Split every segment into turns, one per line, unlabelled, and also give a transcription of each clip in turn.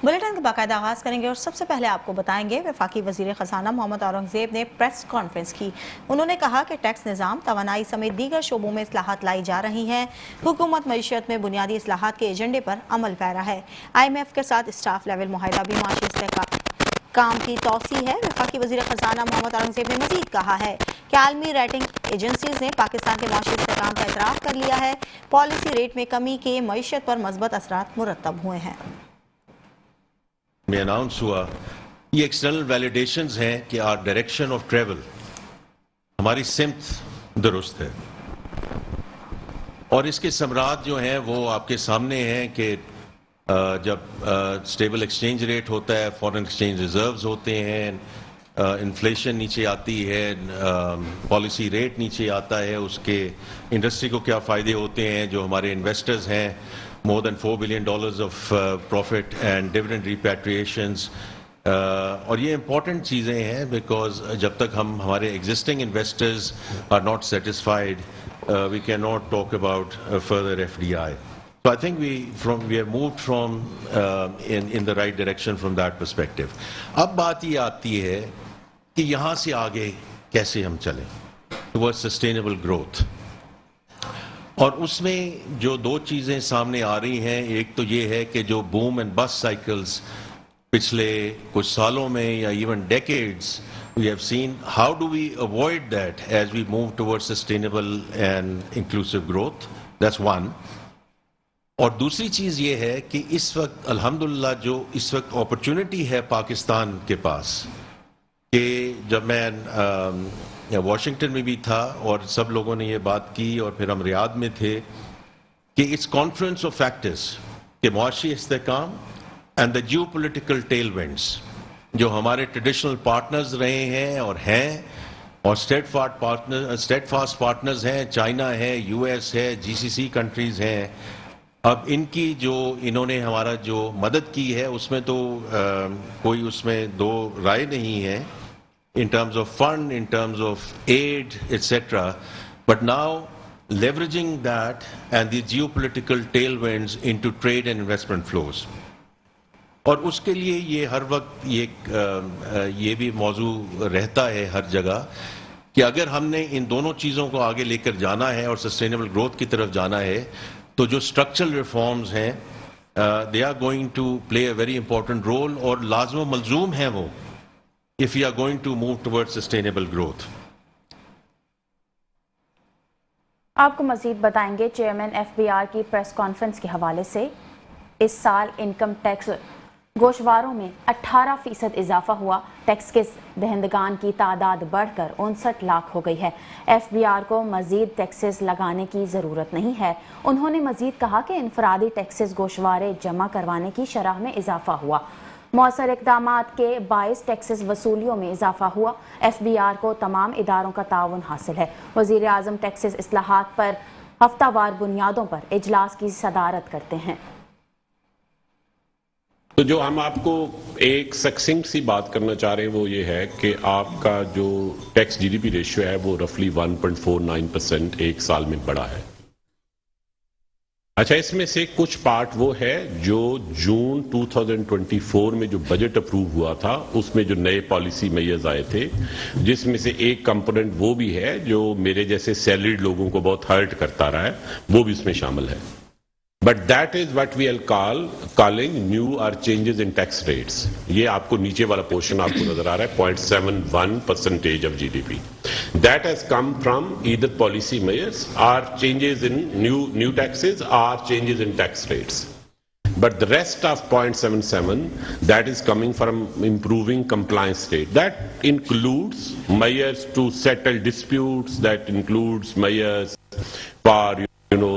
Bulletin کا باقاعدہ آغاز کریں گے اور سب سے پہلے آپ کو بتائیں گے وفاقی وزیر خزانہ محمد اورنگزیب نے پریس کانفرنس کی۔ انہوں نے کہا کہ ٹیکس نظام، توانائی سمیت دیگر شعبوں میں اصلاحات لائی جا رہی ہیں۔ حکومت معیشت میں بنیادی اصلاحات کے ایجنڈے پر عمل پیرا ہے۔ IMF کے ساتھ اسٹاف لیول معاہدہ بھی معاشی استحکام کی توسیع ہے۔ وفاقی وزیر خزانہ محمد اورنگزیب نے مزید کہا ہے کہ عالمی ریٹنگ ایجنسیز نے پاکستان کے معاشی استحکام کا اعتراف کر لیا ہے۔ پالیسی ریٹ میں کمی کے معیشت پر مثبت اثرات مرتب ہوئے ہیں۔
میں اناؤنس ہوا یہ ایکسٹرنل ویلیڈیشنز ہیں کہ آر ڈائریکشن آف ٹریول، ہماری سمت درست ہے، اور اس کے ثمرات جو ہیں وہ آپ کے سامنے ہیں کہ جب اسٹیبل ایکسچینج ریٹ ہوتا ہے، فارن ایکسچینج ریزروز ہوتے ہیں، انفلیشن نیچے آتی ہے، پالیسی ریٹ نیچے آتا ہے، اس کے انڈسٹری کو کیا فائدے ہوتے ہیں، جو ہمارے انویسٹرز ہیں، more than $4 billion of profit and dividend repatriations. اور یہ امپورٹنٹ چیزیں ہیں بیکاز جب تک ہمارے existing investors are not satisfied, we cannot talk about further FDI. So I think we have moved from in the right direction from that perspective. اب بات یہ آتی ہے کہ یہاں سے آگے کیسے ہم چلیں towards sustainable growth. اور اس میں جو دو چیزیں سامنے آ رہی ہیں، ایک تو یہ ہے کہ جو بوم اینڈ بس سائیکلز پچھلے کچھ سالوں میں یا even decades we have seen, how do we avoid that as we move toward sustainable and inclusive growth, that's one. اور دوسری چیز یہ ہے کہ اس وقت الحمدللہ جو اس وقت اپرچونٹی ہے پاکستان کے پاس، کہ جب میں واشنگٹن میں بھی تھا اور سب لوگوں نے یہ بات کی اور پھر ہم ریاض میں تھے، کہ اٹس کانفرنس آف فیکٹرز، کہ معاشی استحکام and the geopolitical tailwinds جو ہمارے ٹریڈیشنل پارٹنرز رہے ہیں اور ہیں، اور اسٹیٹ فاسٹ پارٹنرز ہیں، چائنا ہے، US ہے، GCC کنٹریز ہیں۔ اب ان کی جو انہوں نے ہمارا جو مدد کی ہے اس میں تو کوئی اس میں دو رائے نہیں ہے، in terms of fund, in terms of aid, etc. But now leveraging that and the geopolitical tailwinds into trade and investment flows. اور اس کے لیے یہ ہر وقت یہ بھی موضوع رہتا ہے ہر جگہ کہ اگر ہم نے ان دونوں چیزوں کو آگے لے کر جانا ہے اور سسٹینیبل گروتھ کی طرف جانا ہے، تو جو اسٹرکچرل ریفارمز ہیں they are going to play a very important role، اور لازم و ملزوم ہیں وہ if we are going to move towards sustainable growth.
آپ کو مزید بتائیں گے چیئرمین FBR کی پریس کانفرنس کے حوالے سے۔ اس سال انکم ٹیکس گوشواروں میں 18% اضافہ ہوا، ٹیکس کے دہندگان کی تعداد بڑھ کر 59 لاکھ ہو گئی ہے۔ FBR کو مزید ٹیکسز لگانے کی ضرورت نہیں ہے۔ انہوں نے مزید کہا کہ انفرادی ٹیکسز گوشوارے جمع کروانے کی شرح میں اضافہ ہوا، مؤثر اقدامات کے باعث ٹیکسز وصولیوں میں اضافہ ہوا۔ FBR کو تمام اداروں کا تعاون حاصل ہے۔ وزیر اعظم ٹیکسز اصلاحات پر ہفتہ وار بنیادوں پر اجلاس کی صدارت کرتے ہیں۔
تو جو ہم آپ کو ایک سکسنکٹ سی بات کرنا چاہ رہے ہیں وہ یہ ہے کہ آپ کا جو ٹیکس GDP ریشیو ہے وہ رفلی 1.49% ایک سال میں بڑھا ہے۔ اچھا، اس میں سے کچھ پارٹ وہ ہے جو جون 2024 میں جو بجٹ اپروو ہوا تھا اس میں جو نئے پالیسی میئرز آئے تھے، جس میں سے ایک کمپوننٹ وہ بھی ہے جو میرے جیسے سیلریڈ لوگوں کو بہت ہرٹ کرتا رہا ہے، وہ بھی اس میں شامل ہے۔ But that is what we are calling newer changes in tax rates. یہ آپ کو نیچے والا پورشن آپ کو نظر آ رہا ہے 0.71% of GDP. That has come from either policy measures or changes in new taxes or changes in tax rates. But the rest of 0.77, that is coming from improving compliance rate. That includes measures to settle disputes, that includes measures for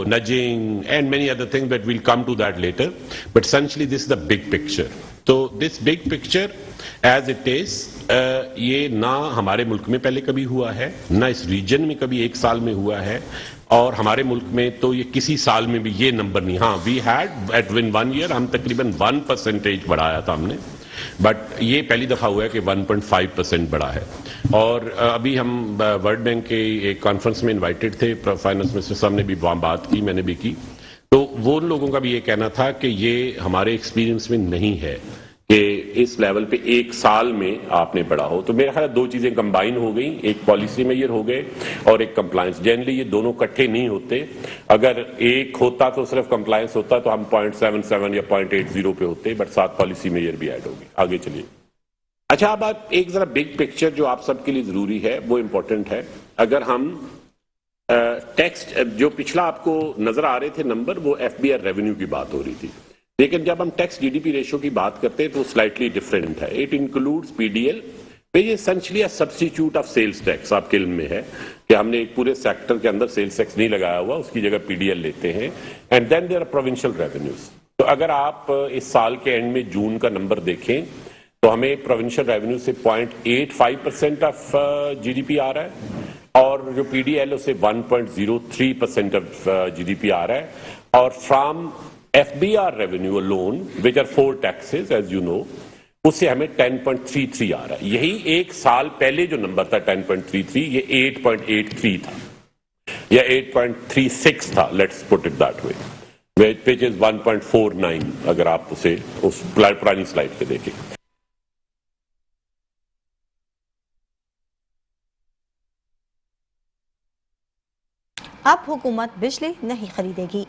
nudging and many other things, but we'll come to that later. But essentially this is the big picture. So this big picture as it is، یہ نہ ہمارے ملک میں پہلے کبھی ہوا ہے، نہ اس region میں کبھی ایک سال میں ہوا ہے، اور ہمارے ملک میں تو یہ کسی سال میں بھی یہ نمبر نہیں۔ ہاں، we had at one 1 year ہم تقریباً 1% بڑھایا تھا ہم نے، بٹ یہ پہلی دفعہ ہوا ہے کہ 1.5% بڑھا ہے۔ اور ابھی ہم ورلڈ بینک کے ایک کانفرنس میں انوائٹڈ تھے، فائنانس منسٹر صاحب نے بھی وہاں بات کی، میں نے بھی کی، تو وہ ان لوگوں کا بھی یہ کہنا تھا کہ یہ ہمارے ایکسپیرینس میں نہیں ہے کہ اس لیول پہ ایک سال میں آپ نے بڑھا ہو. تو میرا خیال دو چیزیں کمبائن ہو گئیں, ایک پالیسی میئر ہو گئے اور ایک کمپلائنس. جنرلی یہ دونوں کٹھے نہیں ہوتے. اگر ایک ہوتا تو صرف کمپلائنس ہوتا تو ہم 0.77 یا 0.80 پہ ہوتے, بٹ ساتھ پالیسی میئر بھی ایڈ ہوگی. آگے چلیے. اچھا, اب آپ ایک ذرا بگ پکچر جو آپ سب کے لیے ضروری ہے وہ امپورٹنٹ ہے. اگر ہم ٹیکس جو پچھلا آپ کو نظر آ رہے تھے نمبر, وہ ایف بی آر ریونیو کی بات ہو رہی تھی, لیکن جب ہم tax G D P ratio کی بات کرتے ہیں تو سلائٹلی ڈفرینٹ ہے. It includes P D L, یہ essentially substitute of sales tax. آپ کے علم میں ہے کہ ہم نے ایک پورے سیکٹر کے اندر سیلز ٹیکس نہیں لگایا ہوا, اس کی جگہ پی ڈی ایل لیتے ہیں. And then there are provincial revenues. تو اگر آپ اس سال کے اینڈ میں جون کا نمبر دیکھیں تو ہمیں پروونشل ریونیو سے 0.85% آف جی ڈی پی آ رہا ہے, اور جو پی ڈی ایل اسے 1.03% آف جی ڈی پی آ رہا ہے. اور from F B R revenue alone which are 4 taxes as you know, اس سے ہمیں 10.33 آ رہا ہے. یہی ایک سال پہلے جو نمبر تھا 10.33, یہ 8.83 تھا یا 8.36 تھا, let's put it that way, which is 1.49 اگر آپ اسے اس پرانی سلائڈ پہ دیکھیں.
اب حکومت بجلی نہیں خریدے گی.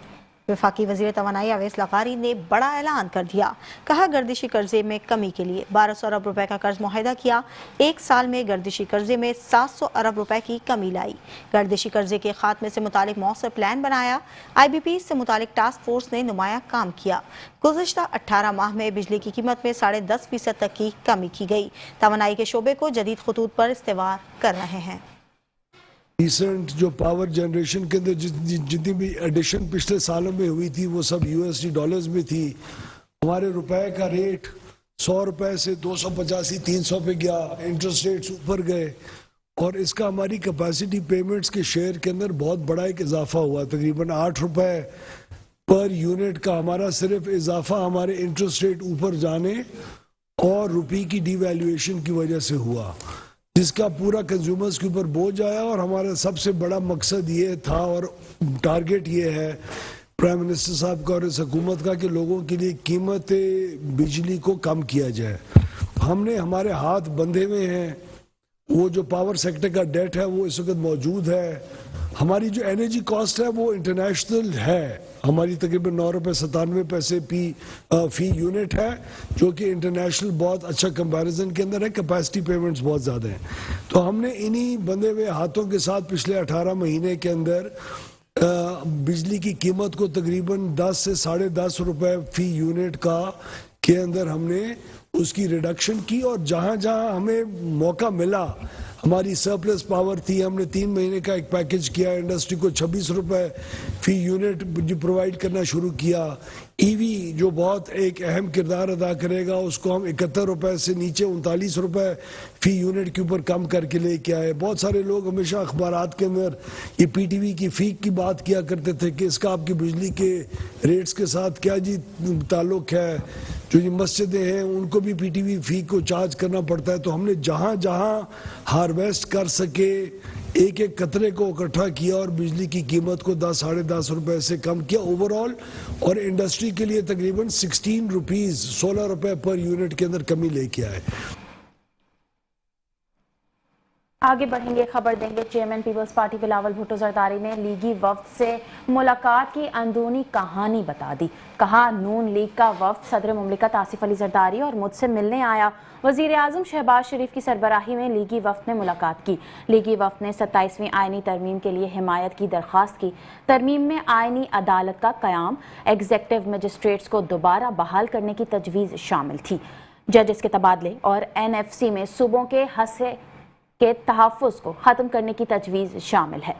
وفاقی وزیر توانائی اویس لغاری نے بڑا اعلان کر دیا. کہا گردشی قرضے میں کمی کے لیے 1200 ارب روپے کا قرض معاہدہ کیا. ایک سال میں گردشی قرضے میں 700 ارب روپے کی کمی لائی. گردشی قرضے کے خاتمے سے متعلق مؤثر پلان بنایا. آئی بی پی سے متعلق ٹاسک فورس نے نمایاں کام کیا. گزشتہ 18 ماہ میں بجلی کی قیمت میں 10.5% تک کی کمی کی گئی. توانائی کے شعبے کو جدید خطوط پر استوار کر رہے ہیں.
ریسنٹ جو پاور جنریشن کے اندر جتنی بھی ایڈیشن پچھلے سالوں میں ہوئی تھی وہ سب یو ایس ڈی ڈالرز میں تھی. ہمارے روپے کا ریٹ 100 روپے سے 285 300 پہ گیا, انٹرسٹ ریٹس اوپر گئے, اور اس کا ہماری کیپیسٹی پیمنٹس کے شیئر کے اندر بہت بڑا ایک اضافہ ہوا. تقریباً 8 روپے پر یونٹ کا ہمارا صرف اضافہ ہمارے انٹرسٹ ریٹ اوپر جانے اور روپی کی ڈی ویلیویشن کی وجہ سے ہوا, جس کا پورا کنزیومرز کے اوپر بوجھ آیا. اور ہمارا سب سے بڑا مقصد یہ تھا اور ٹارگٹ یہ ہے پرائم منسٹر صاحب کا اور اس حکومت کا کہ لوگوں کے لیے قیمت بجلی کو کم کیا جائے. ہم نے ہمارے ہاتھ بندھے ہوئے ہیں. وہ جو پاور سیکٹر کا ڈیٹ ہے وہ اس وقت موجود ہے. ہماری جو انرجی کاسٹ ہے وہ انٹرنیشنل ہے, ہماری تقریباً 9 روپے 97 پیسے فی یونٹ ہے, جو کہ انٹرنیشنل بہت اچھا کمپیریزن کے اندر ہے. کیپیسٹی پیمنٹس بہت زیادہ ہیں. تو ہم نے انہی بندھے ہوئے ہاتھوں کے ساتھ پچھلے 18 مہینے کے اندر بجلی کی قیمت کو تقریباً 10 سے 10.5 روپے فی یونٹ کا کے اندر ہم نے اس کی ریڈکشن کی. اور جہاں جہاں ہمیں موقع ملا, ہماری سرپلس پاور تھی, ہم نے 3 مہینے کا ایک پیکج کیا, انڈسٹری کو 26 روپے فی یونٹ پرووائڈ کرنا شروع کیا. ای وی جو بہت ایک اہم کردار ادا کرے گا, اس کو ہم 71 روپے سے نیچے 39 روپے فی یونٹ کے اوپر کم کر کے لے کے آئے. بہت سارے لوگ ہمیشہ اخبارات کے اندر یہ پی ٹی وی کی فیک کی بات کیا کرتے تھے کہ اس کا آپ کی بجلی کے ریٹس کے ساتھ کیا جی تعلق ہے. جو یہ مسجدیں ہیں ان کو بھی پی ٹی وی فی کو چارج کرنا پڑتا ہے. تو ہم نے جہاں جہاں ہارویسٹ کر سکے ایک ایک قطرے کو اکٹھا کیا اور بجلی کی قیمت کو 10-10.5 روپے سے کم کیا اوور آل, اور انڈسٹری کے لیے تقریباً 16 روپیز 16 روپے پر یونٹ کے اندر کمی لے کے آئے.
آگے بڑھیں گے, خبر دیں گے چیئرمین پیپلز پارٹی بلاول بھٹو زرداری نے لیگی وفد سے ملاقات کی اندرونی کہانی بتا دی. کہا نون لیگ کا وفد صدر مملکت آصف علی زرداری اور مجھ سے ملنے آیا. وزیر اعظم شہباز شریف کی سربراہی میں لیگی وفد نے ملاقات کی. لیگی وفد نے 27ویں آئینی ترمیم کے لیے حمایت کی درخواست کی. ترمیم میں آئینی عدالت کا قیام, ایگزیکٹو مجسٹریٹس کو دوبارہ بحال کرنے کی تجویز شامل تھی. ججز کے تبادلے اور این ایف سی میں صوبوں کے حصے کے تحفظ کو ختم کرنے کی تجویز شامل ہے.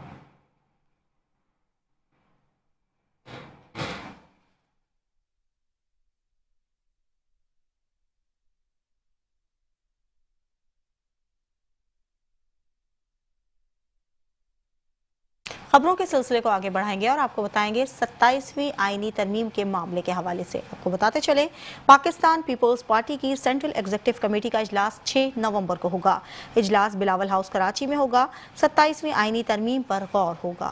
خبروں کے سلسلے کو آگے بڑھائیں گے اور آپ کو بتائیں گے 27ویں آئینی ترمیم کے معاملے کے حوالے سے. آپ کو بتاتے چلے پاکستان پیپلز پارٹی کی سینٹرل ایگزیکٹو کمیٹی کا اجلاس 6 نومبر کو ہوگا. اجلاس بلاول ہاؤس کراچی میں ہوگا. 27ویں آئینی ترمیم پر غور ہوگا.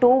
2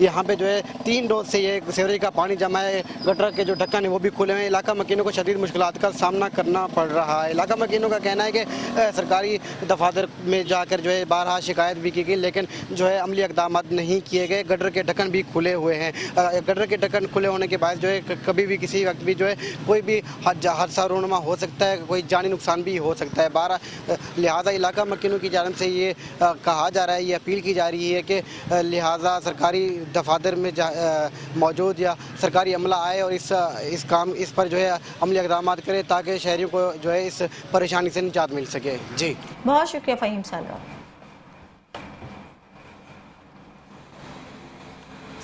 یہاں پہ جو ہے 3 روز سے یہ سیوریج کا پانی جمع ہے، گٹر کے جو ڈھکن ہیں وہ بھی کھلے ہیں، علاقہ مکینوں کو شدید مشکلات کا سامنا کرنا پڑ رہا ہے۔ علاقہ مکینوں کا کہنا ہے کہ سرکاری دفاتر میں جا کر جو ہے بارہا شکایت بھی کی گئی، لیکن جو ہے عملی اقدامات نہیں کیے گئے۔ گٹر کے ڈھکن بھی کھلے ہوئے ہیں، گٹر کے ڈھکن کھلے ہونے کے باعث جو ہے کبھی بھی کسی وقت بھی جو ہے کوئی بھی حادثہ رونما ہو سکتا ہے، کوئی جانی نقصان بھی ہو سکتا ہے۔ لہٰذا علاقہ مکینوں کی جانب سے یہ کہا جا رہا ہے، یہ اپیل کی جا رہی ہے کہ لہٰذا سرکاری دفاتر میں موجود یا سرکاری عملہ آئے اور اس پر جو ہے عملی اقدامات کرے تاکہ شہریوں کو جو ہے اس پریشانی سے نجات مل سکے۔ جی
بہت شکریہ فہیم سالار۔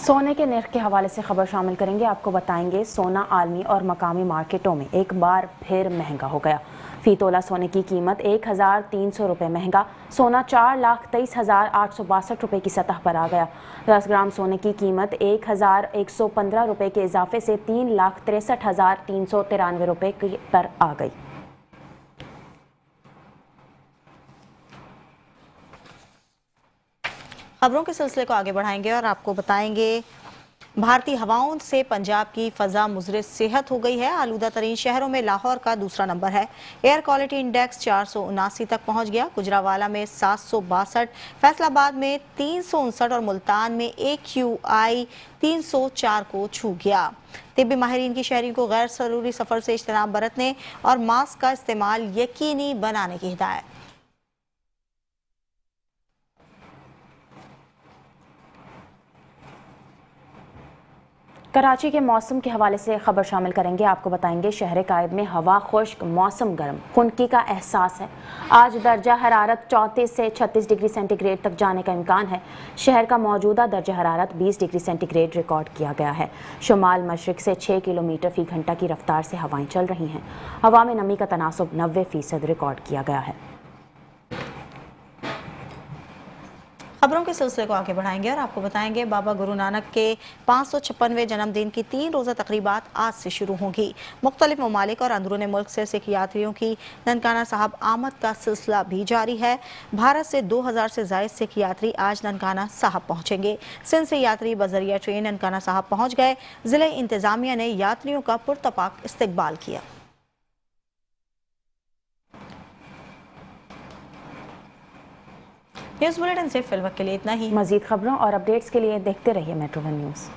سونے کے نرخ کے حوالے سے خبر شامل کریں گے، آپ کو بتائیں گے سونا عالمی اور مقامی مارکیٹوں میں ایک بار پھر مہنگا ہو گیا۔ فی تولہ سونے کی قیمت 1300 روپے مہنگا، سونا 4,23,862 روپے کی سطح پر آ گیا۔ 10 گرام سونے کی قیمت 1,115 روپے کے اضافے سے 3,63,393 روپے پر آ گئی۔
خبروں کے سلسلے کو آگے بڑھائیں گے اور آپ کو بتائیں گے بھارتی ہواؤں سے پنجاب کی فضا مضر صحت ہو گئی ہے۔ آلودہ ترین شہروں میں لاہور کا دوسرا نمبر ہے۔ ایئر کوالٹی انڈیکس 479 تک پہنچ گیا۔ گجرانوالہ میں 762، فیصل آباد میں 359 اور ملتان میں AQI 304 کو چھو گیا۔ طبی ماہرین کی شہریوں کو غیر ضروری سفر سے اجتناب برتنے اور ماسک کا استعمال یقینی بنانے کی ہدایت۔
کراچی کے موسم کے حوالے سے خبر شامل کریں گے، آپ کو بتائیں گے شہر قائد میں ہوا خشک، موسم گرم، خنکی کا احساس ہے۔ آج درجہ حرارت 34 سے 36 ڈگری سینٹی گریڈ تک جانے کا امکان ہے۔ شہر کا موجودہ درجہ حرارت 20 ڈگری سینٹی گریڈ ریکارڈ کیا گیا ہے۔ شمال مشرق سے 6 کلومیٹر فی گھنٹہ کی رفتار سے ہوائیں چل رہی ہیں۔ ہوا میں نمی کا تناسب 90% ریکارڈ کیا گیا ہے۔
خبروں کے سلسلے کو آگے بڑھائیں گے اور آپ کو بتائیں گے بابا گرو نانک کے 556ویں جنم دن کی 3 روزہ تقریبات آج سے شروع ہوں گی۔ مختلف ممالک اور اندرون ملک سے سکھ یاتریوں کی ننکانہ صاحب آمد کا سلسلہ بھی جاری ہے۔ بھارت سے 2000 سے زائد سکھ یاتری آج ننکانہ صاحب پہنچیں گے۔ سندھ سے یاتری بذریعہ ٹرین ننکانہ صاحب پہنچ گئے۔ ضلع انتظامیہ نے یاتریوں کا پرتپاک استقبال کیا۔ نیوز بلیٹن سے فی الوقت کے لیے اتنا ہی۔
مزید خبروں اور اپڈیٹس کے لیے دیکھتے رہیے میٹرو ون نیوز۔